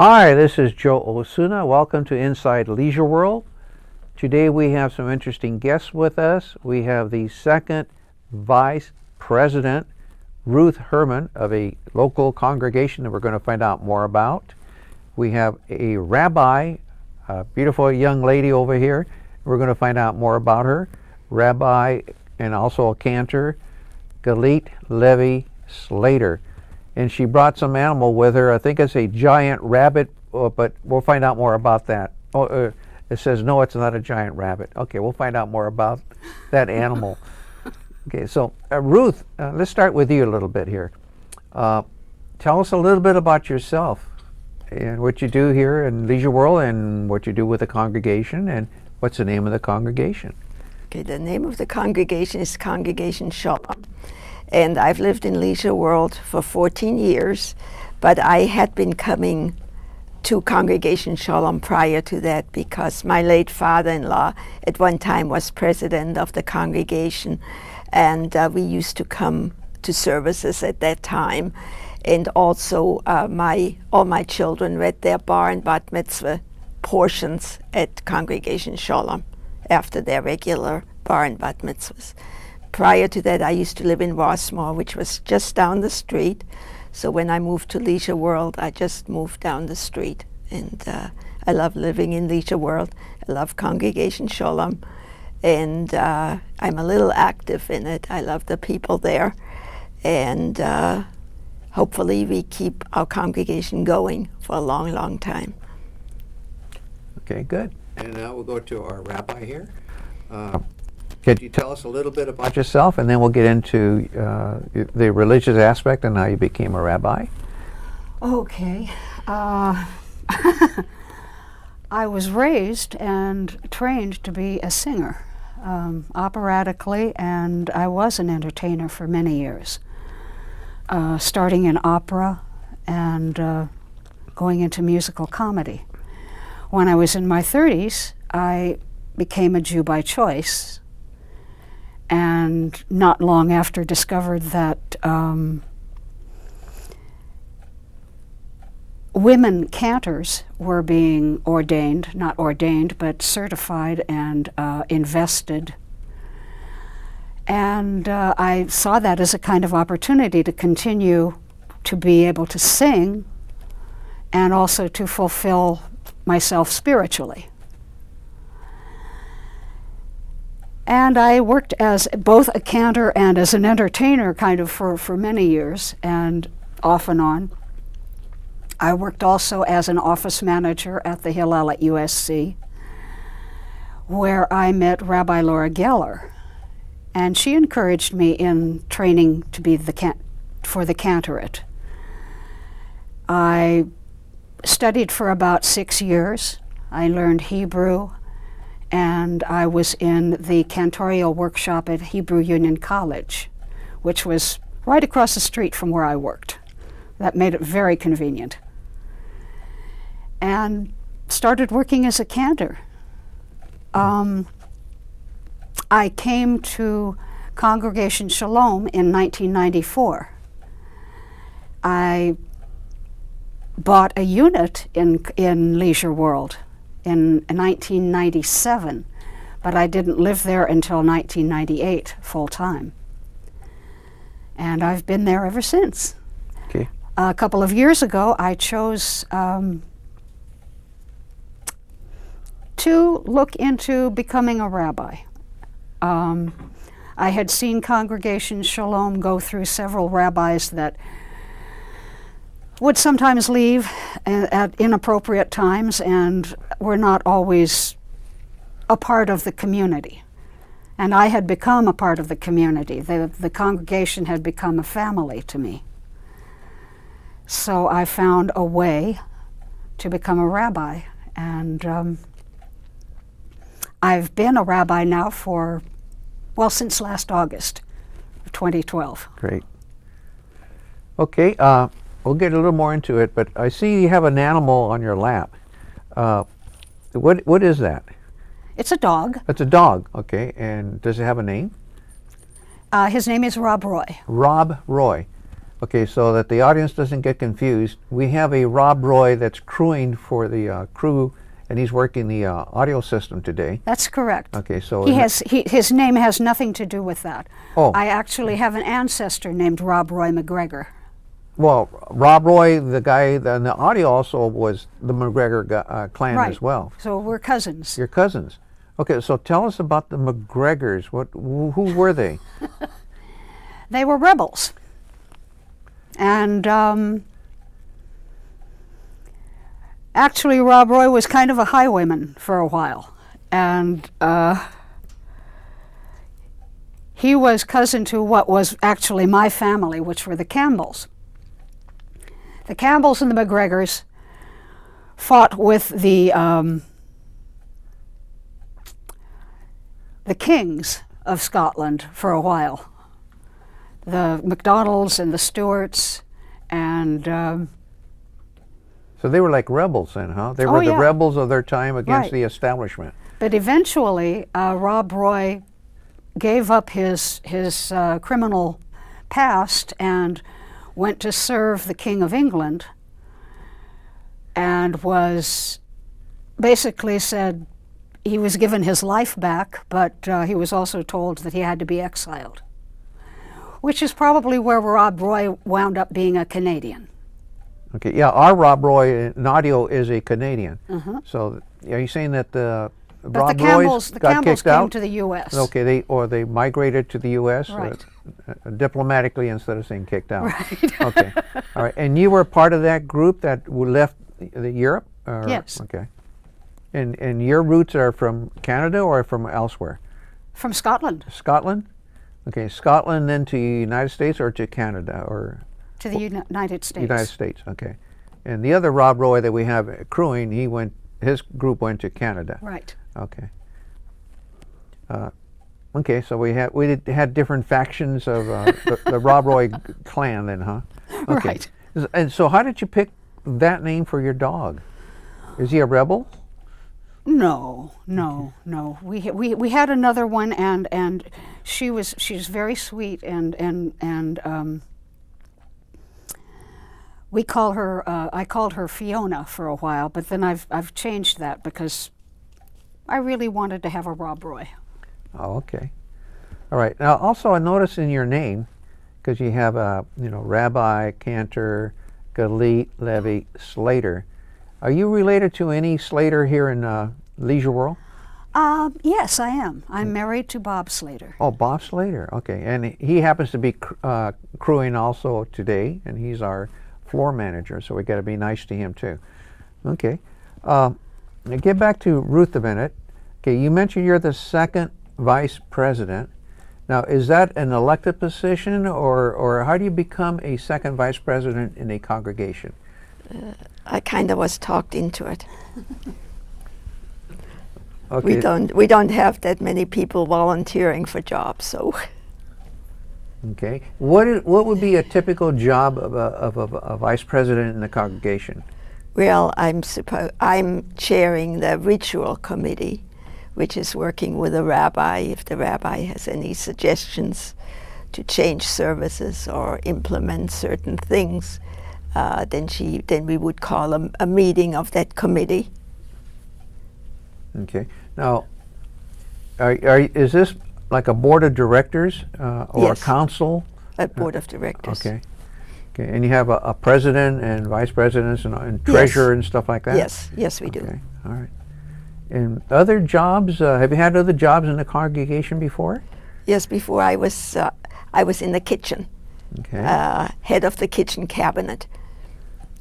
Hi, this is Joe Osuna. Welcome to Inside Leisure World. Today we have some interesting guests with us. We have the second Vice President, Ruth Herman, of a local congregation that we're going to find out more about. We have a rabbi, a beautiful young lady over here. We're going to find out more about her. Rabbi and also a cantor, Galit Levi Slater. And she brought some animal with her. I think it's a giant rabbit, but we'll find out more about that. It says, no, it's not a giant rabbit. Okay, we'll find out more about that animal. Okay, so Ruth, let's start with you a little bit here. Tell us a little bit about yourself and what you do here in Leisure World and what you do with the congregation and what's the name of the congregation. Okay, the name of the congregation is Congregation Shalom. And I've lived in Leisure World for 14 years, but I had been coming to Congregation Shalom prior to that because my late father-in-law at one time was president of the congregation, and we used to come to services at that time. And also all my children read their bar and bat mitzvah portions at Congregation Shalom after their regular bar and bat mitzvahs. Prior to that, I used to live in Rossmore, which was just down the street. So when I moved to Leisure World, I just moved down the street. And I love living in Leisure World. I love Congregation Shalom. And I'm a little active in it. I love the people there. And hopefully we keep our congregation going for a long, long time. Okay, good. And now we'll go to our rabbi here. Could you tell us a little bit about yourself, and then we'll get into the religious aspect and how you became a rabbi? Okay. I was raised and trained to be a singer, operatically, and I was an entertainer for many years, starting in opera and going into musical comedy. When I was in my 30s, I became a Jew by choice, and not long after discovered that women cantors were being ordained, not ordained, but certified and invested. And I saw that as a kind of opportunity to continue to be able to sing and also to fulfill myself spiritually. And I worked as both a cantor and as an entertainer kind of for many years, and off and on. I worked also as an office manager at the Hillel at USC, where I met Rabbi Laura Geller, and she encouraged me in training to be for the cantorate. I studied for about 6 years. I learned Hebrew, and I was in the cantorial workshop at Hebrew Union College, which was right across the street from where I worked. That made it very convenient. And started working as a cantor. I came to Congregation Shalom in 1994. I bought a unit in Leisure World in 1997, but I didn't live there until 1998 full-time. And I've been there ever since. Okay. A couple of years ago, I chose to look into becoming a rabbi. I had seen Congregation Shalom go through several rabbis that would sometimes leave at inappropriate times and were not always a part of the community. And I had become a part of the community. The congregation had become a family to me. So I found a way to become a rabbi. And I've been a rabbi now since last August of 2012. Great. Okay, we'll get a little more into it, but I see you have an animal on your lap. What is that? It's a dog. It's a dog, okay. And does it have a name? His name is Rob Roy. Rob Roy. Okay, so that the audience doesn't get confused, we have a Rob Roy that's crewing for the crew, and he's working the audio system today. That's correct. Okay, so His name has nothing to do with that. Oh. I actually have an ancestor named Rob Roy McGregor. well, Rob Roy, the guy in the audio, also was the McGregor clan Right. as well. So we're cousins. Your cousins. Okay, so tell us about the McGregors. Who were they? They were rebels. And actually, Rob Roy was kind of a highwayman for a while. And he was cousin to what was actually my family, which were the Campbells. The Campbells and the McGregors fought with the kings of Scotland for a while. The MacDonalds and the Stuarts, and So they were like rebels then, huh? They Oh, were the yeah. rebels of their time against Right. the establishment. but eventually Rob Roy gave up his criminal past and went to serve the King of England, and was basically said he was given his life back, but he was also told that he had to be exiled, which is probably where Rob Roy wound up being a Canadian. Okay, yeah, our Rob Roy in audio is a Canadian. So are you saying that the But Rob the Roys Campbells got came kicked out? to the U.S. Okay, they migrated to the U.S. Right. Diplomatically instead of saying kicked out. Right. Okay. All right. And you were part of that group that left Europe? Or- Yes. Okay. And your roots are from Canada or from elsewhere? From Scotland Scotland? Okay, Scotland then to United States or to Canada or to the United States. United States? Okay. And the other Rob Roy that we have crewing, his group went to Canada. Right. Okay. Okay, so we had different factions of the Rob Roy clan then, huh? Okay. Right. And so how did you pick that name for your dog? Is he a rebel? No. We had another one, and she's very sweet, and we call her I called her Fiona for a while, but then I've changed that because I really wanted to have a Rob Roy. Oh, okay. All right. Now, also, I noticed in your name, because you have Rabbi, Cantor, Galit, Levy, Slater. Are you related to any Slater here in Leisure World? Yes, I am. I'm married to Bob Slater. Oh, Bob Slater. Okay, and he happens to be crewing also today, and he's our floor manager. So we got to be nice to him too. Okay. Now get back to Ruth a minute. Okay, you mentioned you're the second vice president. Now, is that an elected position, or how do you become a second vice president in a congregation? I kind of was talked into it. Okay. We don't have that many people volunteering for jobs, so Okay. What would be a typical job of a vice president in the congregation? well, I'm chairing the ritual committee, which is working with the rabbi if the rabbi has any suggestions to change services or implement certain things. Then we would call a meeting of that committee. Okay. Now, is this like a board of directors or Yes. a council? A board of directors. Okay. Okay. And you have a president and vice presidents and treasurer and stuff like that? Yes, we do. Okay. All right. And other jobs? Have you had other jobs in the congregation before? Yes, before I was in the kitchen, Okay. head of the kitchen cabinet,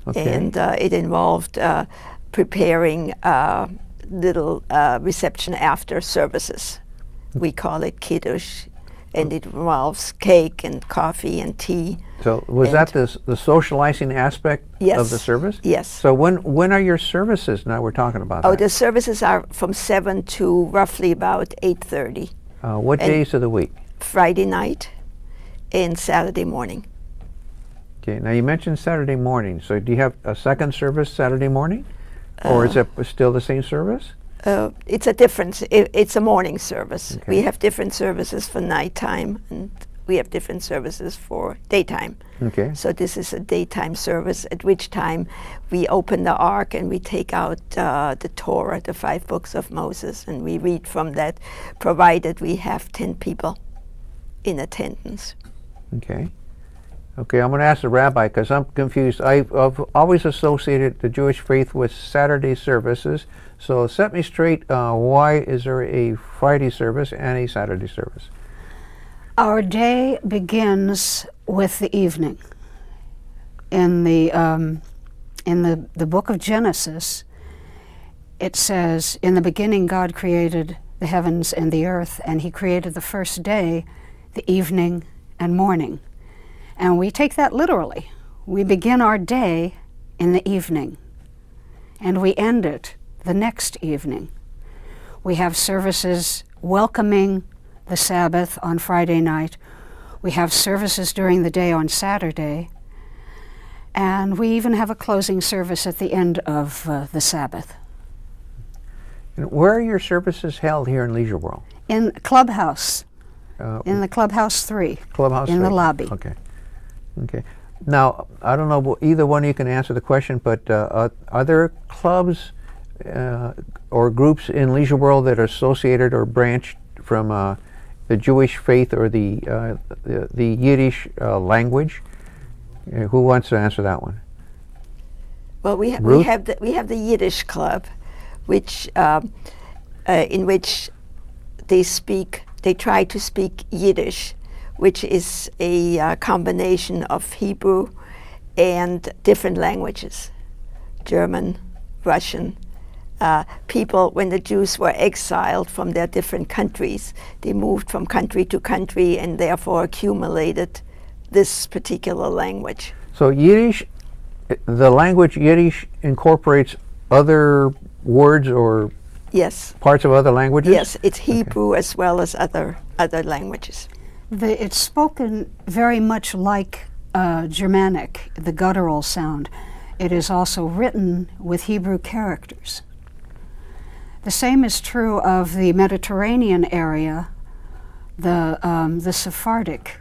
Okay. and it involved preparing little reception after services. We call it kiddush, and it involves cake and coffee and tea. So was that the socializing aspect of the Yes. service? Yes. So when are your services? Now we're talking about Oh, that. the services are from 7 to roughly about 8:30, What and- days of the week? Friday night and Saturday morning. Okay. Now you mentioned Saturday morning. So do you have a second service Saturday morning, or is it still the same service? It's a difference. It's a morning service. Okay. We have different services for nighttime, and we have different services for daytime. Okay. So this is a daytime service, at which time we open the Ark and we take out the Torah, the 5 books of Moses, and we read from that, provided we have 10 people in attendance. Okay. Okay, I'm going to ask the rabbi because I'm confused. I've always associated the Jewish faith with Saturday services. So set me straight. Why is there a Friday service and a Saturday service? Our day begins with the evening. In the book of Genesis, it says, "In the beginning God created the heavens and the earth, and he created the first day, the evening and morning." And we take that literally. We begin our day in the evening, and we end it the next evening. We have services welcoming the Sabbath on Friday night. We have services during the day on Saturday. And we even have a closing service at the end of the Sabbath. And where are your services held here in Leisure World? In Clubhouse, in the Clubhouse 3. Clubhouse in the 3? lobby. Okay. Okay. Now, I don't know, either one of you can answer the question, but are there clubs or groups in Leisure World that are associated or branched from the Jewish faith or the Yiddish language? Who wants to answer that one? Well, we Ruth? have the Yiddish club, which in which they try to speak Yiddish, which is a combination of Hebrew and different languages, German, Russian. People, when the Jews were exiled from their different countries, they moved from country to country and therefore accumulated this particular language. So Yiddish, the language Yiddish incorporates other words or Yes. parts of other languages? Yes, it's Hebrew as well as other languages. It's spoken very much like Germanic, the guttural sound. It is also written with Hebrew characters. The same is true of the Mediterranean area, the Sephardic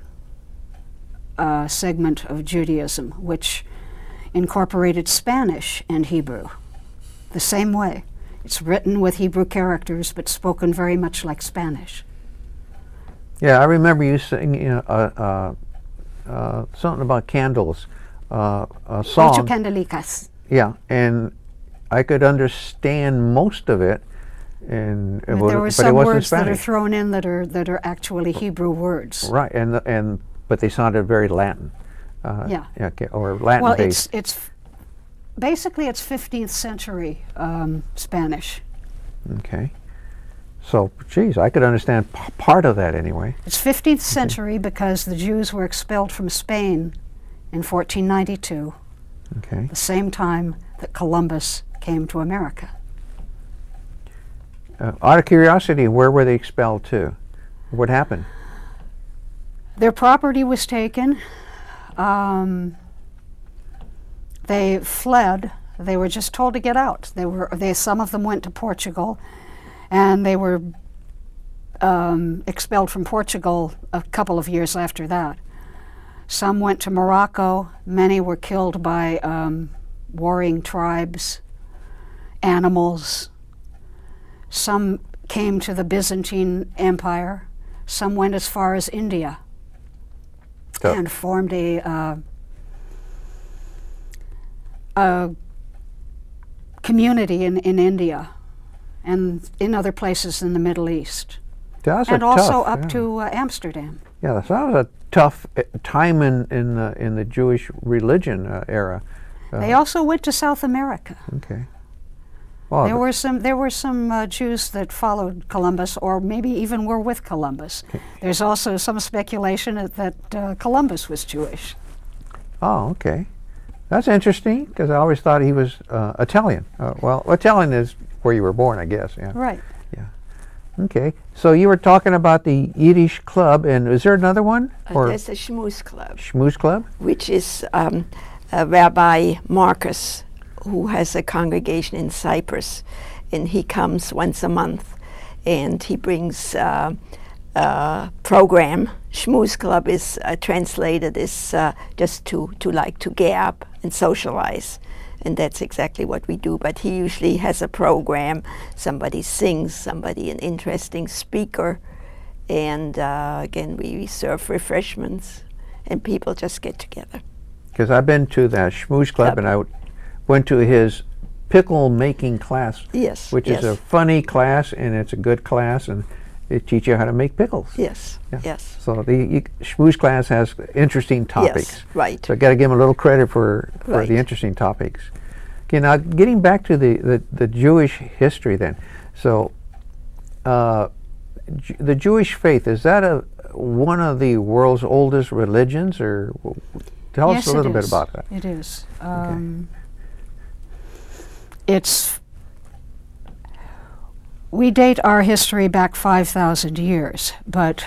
segment of Judaism, which incorporated Spanish and Hebrew the same way. It's written with Hebrew characters, but spoken very much like Spanish. Yeah, I remember you saying something about candles, a song. Ocho candelicas. Yeah, and I could understand most of it, and But there were but it some wasn't words that are Spanish. thrown in that are actually Hebrew words. Right, and but they sounded very Latin. Yeah. Okay, or Latin Well, based. it's basically it's 15th century Spanish. Okay. So, geez, I could understand part of that anyway. It's 15th century because the Jews were expelled from Spain in 1492, Okay. the same time that Columbus came to America. Out of curiosity, where were they expelled to? What happened? Their property was taken. They fled. They were just told to get out. Some of them went to Portugal, and they were expelled from Portugal a couple of years after that. Some went to Morocco. Many were killed by warring tribes, animals. Some came to the Byzantine Empire. Some went as far as India So- and formed a community in India and in other places in the Middle East. That was And a also tough, up yeah. to Amsterdam. Yeah, that was a tough time in the Jewish religion era. They also went to South America. Okay. Well, There were some Jews that followed Columbus, or maybe even were with Columbus. There's also some speculation that Columbus was Jewish. oh, okay. That's interesting because I always thought he was Italian. Well, Italian is where you were born, I guess. Yeah. Right. Okay. So you were talking about the Yiddish club, and is there another one or There's a Shmooze Club, Schmooze Club? which is Rabbi Marcus, who has a congregation in Cyprus, and he comes once a month, and he brings program. Schmooze Club is translated as just to like to gab and socialize. And that's exactly what we do. But he usually has a program. Somebody sings, somebody an interesting speaker. And again, we serve refreshments and people just get together. Because I've been to that Schmooze Club, and I went to his pickle making class, Yes. which yes. is a funny class, and it's a good class, and they teach you how to make pickles. Yes. Yeah. Yes. So the Schmooze class has interesting topics. Yes. Right. So I got to give him a little credit for Right. the interesting topics. Okay, now getting back to the Jewish history then. So the Jewish faith, is that one of the world's oldest religions, or tell Yes, us a little it bit is. about that? It is. It's. We date our history back 5,000 years, but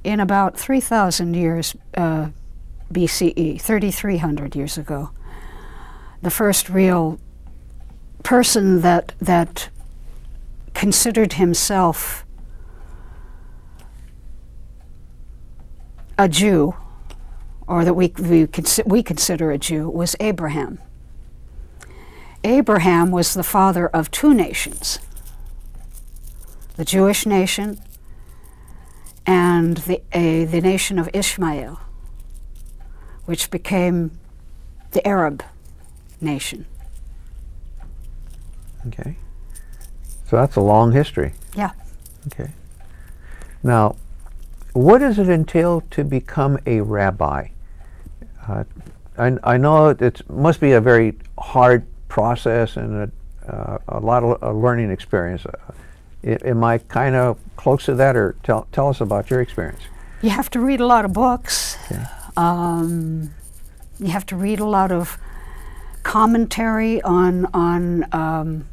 in about 3,000 years BCE, 3,300 years ago, the first real person that considered himself a Jew, or that we consider a Jew, was Abraham. Abraham was the father of two nations, the Jewish nation and the nation of Ishmael, which became the Arab nation. Okay. So that's a long history. Yeah. Okay. Now, what does it entail to become a rabbi? I know it must be a very hard process and a lot of a learning experience. Am I kind of close to that, or tell us about your experience? You have to read a lot of books. Okay. You have to read a lot of commentary on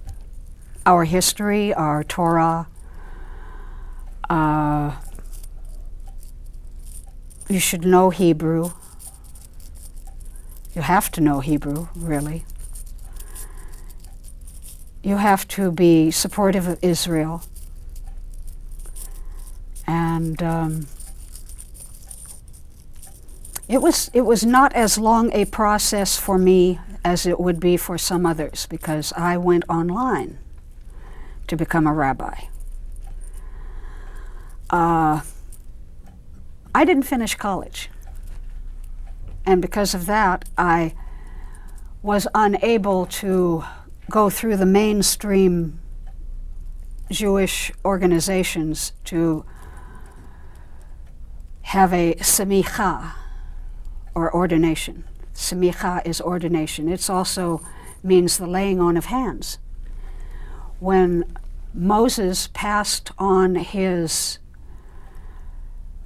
our history, our Torah. You should know Hebrew. You have to know Hebrew, really. You have to be supportive of Israel. And it was not as long a process for me as it would be for some others, because I went online to become a rabbi. I didn't finish college. And because of that, I was unable to go through the mainstream Jewish organizations to have a semicha, or ordination. Semicha is ordination. It also means the laying on of hands. When Moses passed on his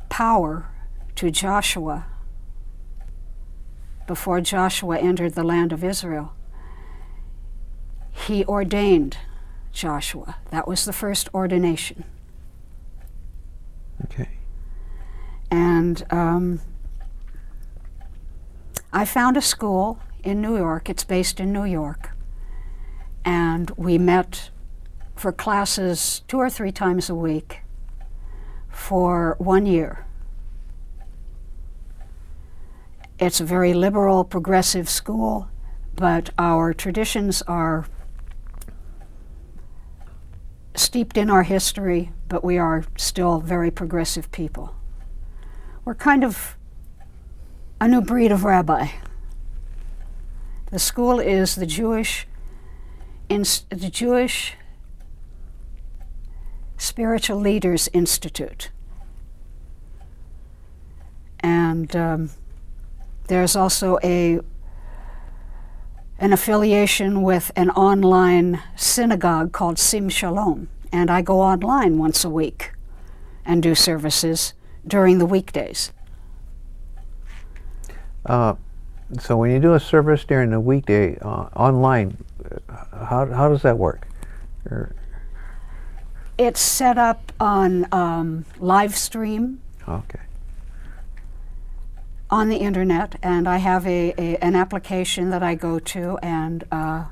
power to Joshua, before Joshua entered the land of Israel, he ordained Joshua. That was the first ordination. Okay. And I found a school in New York. It's based in New York. And we met for classes 2 or 3 times a week for 1 year. It's a very liberal, progressive school, but our traditions are steeped in our history, but we are still very progressive people. We're kind of a new breed of rabbi. The school is the Jewish Spiritual Leaders Institute. And there's also an affiliation with an online synagogue called Sim Shalom, and I go online once a week and do services during the weekdays. So when you do a service during the weekday online, how does that work? It's set up on live stream Okay. on the internet, and I have an application that I go to, and I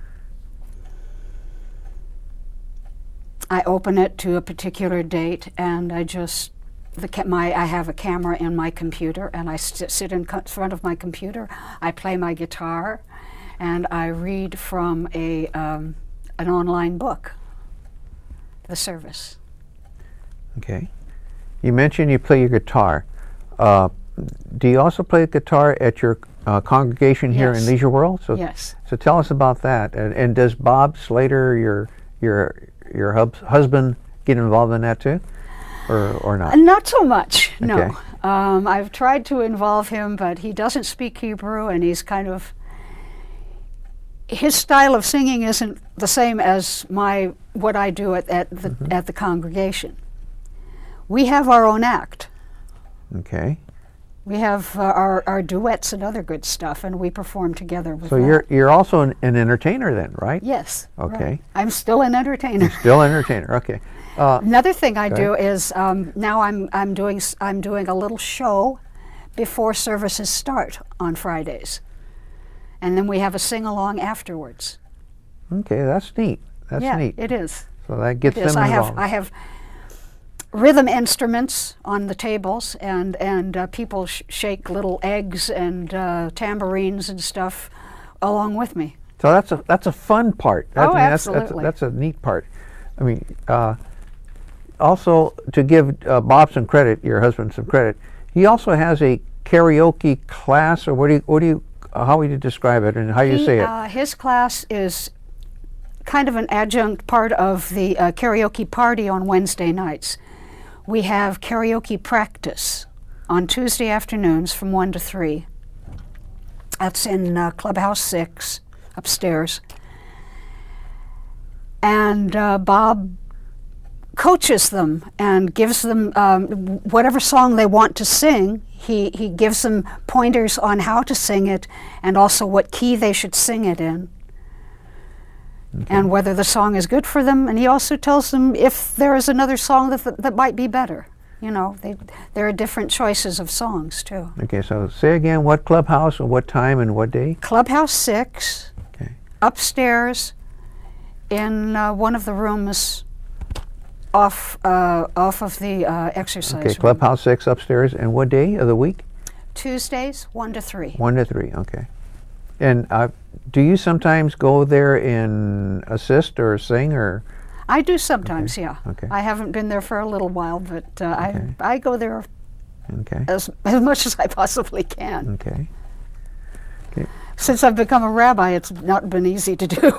open it to a particular date, and I just I have a camera in my computer, and I sit in front of my computer. I play my guitar, and I read from an online book. The service. Okay. You mentioned you play your guitar. Do you also play the guitar at your congregation here in Yes. Leisure World? So, Yes. So tell us about that. And does Bob Slater, your husband, get involved in that too, or not? Not so much. No. Okay. I've tried to involve him, but he doesn't speak Hebrew, and he's kind of his style of singing isn't the same as what I do at the congregation. We have our own act. Okay. We have our duets and other good stuff, and we perform together with So that. you're also an entertainer then, right? Yes. Okay. Right. I'm still an entertainer. Still entertainer. Okay. Another thing I Go do is now I'm doing a little show before services start on Fridays, and then we have a sing along afterwards. Okay, that's neat. That's yeah, neat. it is. So that gets It is. them I involved. have rhythm instruments on the tables, and people shake little eggs and tambourines and stuff along with me. So that's a fun part. Oh, That's absolutely. that's a neat part. I mean, also to give Bob some credit, your husband some credit, he also has a karaoke class, or how would you describe it and how you say it? His class is kind of an adjunct part of the karaoke party on Wednesday nights. We have karaoke practice on Tuesday afternoons from 1 to 3. That's in Clubhouse 6 upstairs. And Bob coaches them and gives them whatever song they want to sing. He gives them pointers on how to sing it and also what key they should sing it in. And whether the song is good for them, and he also tells them if there is another song that might be better. You know, there are different choices of songs too. Okay, so say again what clubhouse and what time and what day? Clubhouse 6, Okay. upstairs in one of the rooms off of the exercise Okay, room. Clubhouse 6 upstairs, and what day of the week? Tuesdays, 1 to 3. 1 to 3, okay. And do you sometimes go there and assist or sing, or? I do sometimes, yeah. Okay. I haven't been there for a little while, but Okay. I go there Okay, as much as I possibly can. okay. Since I've become a rabbi, it's not been easy to do.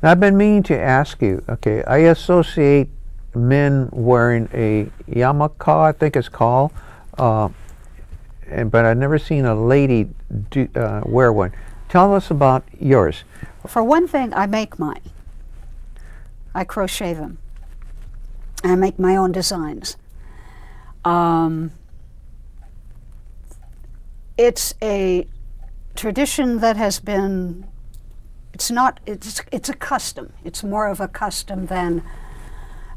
Now, I've been meaning to ask you, okay, I associate men wearing a yarmulke, I think it's called, but I've never seen a lady wear one. Tell us about yours. For one thing, I make mine. I crochet them. I make my own designs. It's a tradition that has been, it's a custom. It's more of a custom than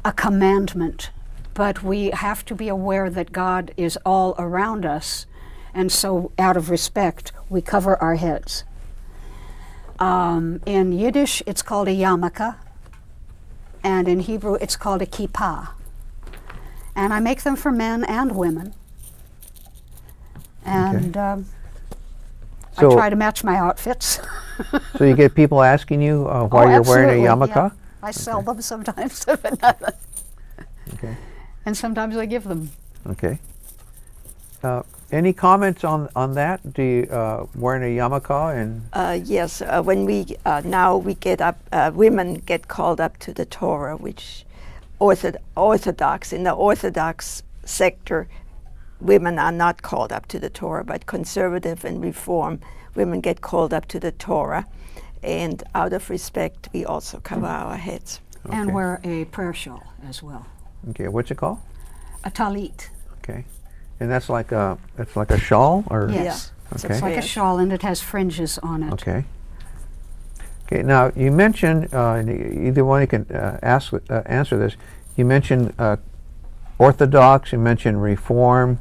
a commandment. But we have to be aware that God is all around us, and so out of respect, we cover our heads. In Yiddish, it's called a yarmulke, and in Hebrew, it's called a kippah. And I make them for men and women. And I So- try to match my outfits. So you get people asking you why you're wearing a absolutely, yarmulke? yeah. I sell them sometimes, but not- Okay. and sometimes I give them. Okay. Any comments on that? Do you wearing a yarmulke and Yes, when we now we get up, women get called up to the Torah, which Orthodox in the Orthodox sector, women are not called up to the Torah, but conservative and Reform women get called up to the Torah, and out of respect, we also cover our heads. And Okay. wear a prayer shawl as well. okay? What's it called? A talit. Okay. And that's like a shawl, or Yes. It's Okay. It's like a prayer. shawl, and it has fringes on it. Okay. Okay. Now you mentioned and either one you can answer this. You mentioned Orthodox. You mentioned Reform.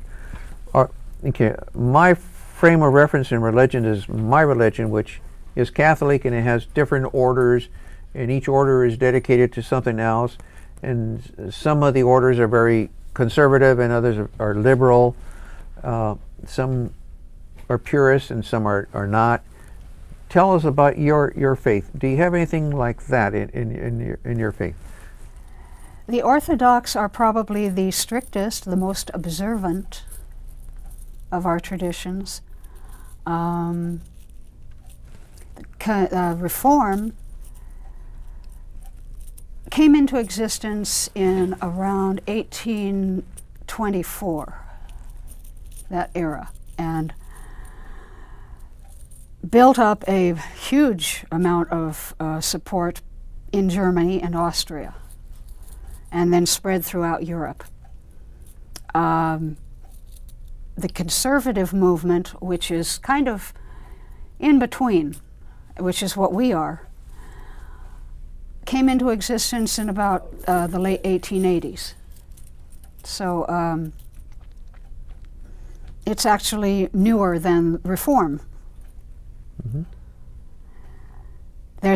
Okay. My frame of reference in religion is my religion, which is Catholic, and it has different orders, and each order is dedicated to something else. And some of the orders are very conservative and others are liberal. Some are purists and some are not. Tell us about your faith. Do you have anything like that in your faith? The Orthodox are probably the strictest, the most observant of our traditions. Reform came into existence in around 1824, that era, and built up a huge amount of support in Germany and Austria, and then spread throughout Europe. The conservative movement, which is kind of in between, which is what we are, came into existence in about the late 1880s. So it's actually newer than Reform. Mm-hmm. There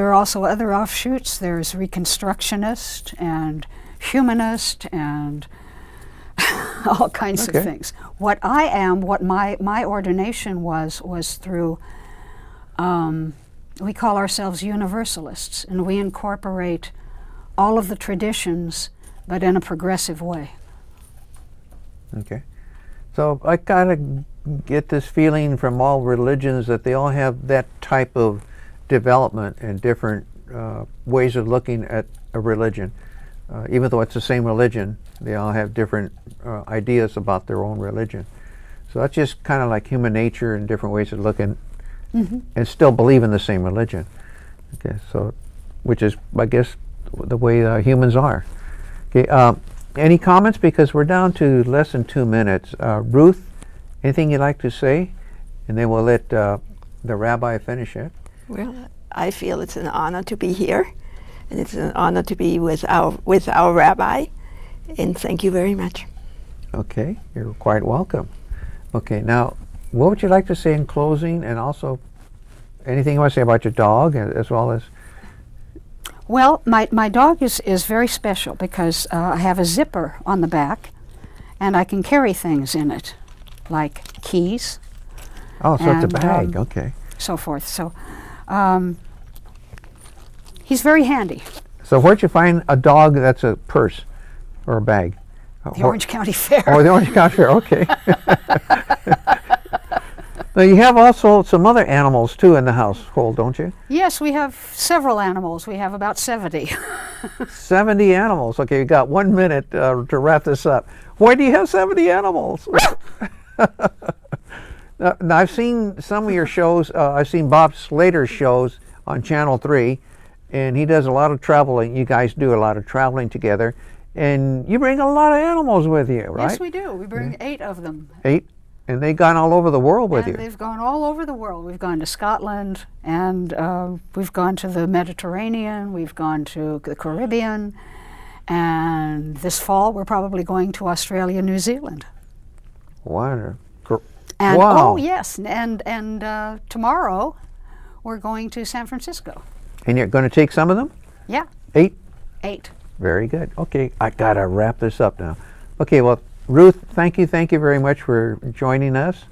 are also other offshoots. There's Reconstructionist and Humanist and all kinds Okay. of things. What I am, what my ordination was through, we call ourselves Universalists, and we incorporate all of the traditions, but in a progressive way. Okay. So I kind of get this feeling from all religions that they all have that type of development and different ways of looking at a religion. Even though it's the same religion, they all have different ideas about their own religion. So that's just kind of like human nature and different ways of looking and still believe in the same religion. Okay, so which is, I guess, the way humans are. Okay, any comments? Because we're down to less than 2 minutes. Ruth, anything you'd like to say? And then we'll let the rabbi finish it. Well, I feel it's an honor to be here, and it's an honor to be with our rabbi, and thank you very much. Okay, you're quite welcome. Okay, now, what would you like to say in closing, and also anything you want to say about your dog, as well as? Well, my dog is very special because I have a zipper on the back, and I can carry things in it, like keys, Oh, so it's a And, bag. Okay. so forth. So he's very handy. So where'd you find a dog that's a purse or a bag? The Orange County Fair. Oh, the Orange County Fair. Okay. Now you have also some other animals too in the household, don't you? Yes, we have several animals. We have about 70. 70 animals. Okay, you got 1 minute to wrap this up. Why do you have 70 animals? Now, I've seen some of your shows. I've seen Bob Slater's shows on Channel 3, and he does a lot of traveling. You guys do a lot of traveling together, and you bring a lot of animals with you, right? Yes, we do. We bring 8 of them. 8? And they've gone all over the world with And you. they've gone all over the world. We've gone to Scotland, and we've gone to the Mediterranean, we've gone to the Caribbean, and this fall we're probably going to Australia, New Zealand. Wonderful. And Wow. oh yes, and tomorrow we're going to San Francisco. And you're going to take some of them? Yeah, 8? 8. Very good. Okay, I got to wrap this up now. Okay, well, Ruth, thank you very much for joining us.